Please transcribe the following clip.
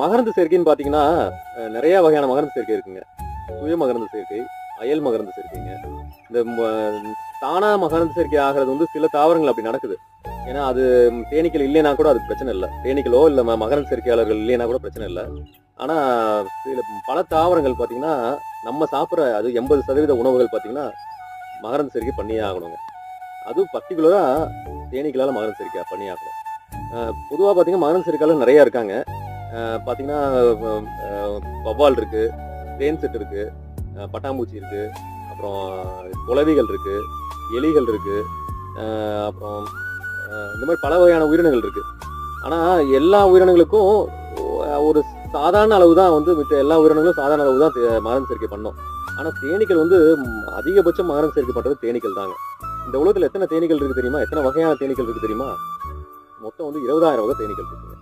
மகரந்த சேர்க்கைன்னு பார்த்தீங்கன்னா, நெறைய வகையான மகரந்த சேர்க்கை இருக்குங்க. சுய மகரந்த சேர்க்கை, அயல் மகரந்த சேர்க்கைங்க. இந்த தானா மகரந்த சேர்க்கை ஆகுறது வந்து சில தாவரங்கள் அப்படி நடக்குது. ஏன்னா, அது தேனீக்கள் இல்லைன்னா கூட அது பிரச்சனை இல்ல. தேனீக்களோ இல்ல மகரந்த சேர்க்கையாளர்கள் இல்லைன்னா கூட பிரச்சனை இல்ல. ஆனா, சில பல தாவரங்கள் பார்த்தீங்கன்னா, நம்ம சாப்பிடுற அது 80% உணவுகள் பார்த்தீங்கன்னா, மகரந்த சேர்க்கை பண்ணியே ஆகணுங்க. அதுவும் பர்ட்டிகுலரா தேனீக்களால மகரந்த சேர்க்கை பண்ணியே ஆகணும். பொதுவா பார்த்தீங்கன்னா, மகரந்த சேர்க்கையாளர் நெறைய இருக்காங்க. பார்த்தீங்கன்னா, வௌவால் இருக்கு, தேன் சிட்டு இருக்கு, பட்டாம்பூச்சி இருக்கு, அப்புறம் குளவிகள் இருக்கு, எலிகள் இருக்கு, அப்புறம் இந்த மாதிரி பல வகையான உயிரினங்கள் இருக்கு. ஆனா எல்லா உயிரினங்களுக்கும் ஒரு சாதாரண அளவு தான் வந்து மித்த எல்லா உயிரினங்களும் சாதாரண அளவு தான் மகரந்த சேர்க்கை பண்ணும். ஆனா தேனீக்கள் வந்து அதிகபட்சம் மகரந்த சேர்க்கை பண்றது தேனீக்கள் தாங்க. இந்த உலகத்துல எத்தனை தேனீக்கள் இருக்கு தெரியுமா? எத்தனை வகையான தேனீக்கள் இருக்கு தெரியுமா? மொத்தம் வந்து 20,000 வகை தேனீக்கள் இருக்குங்க.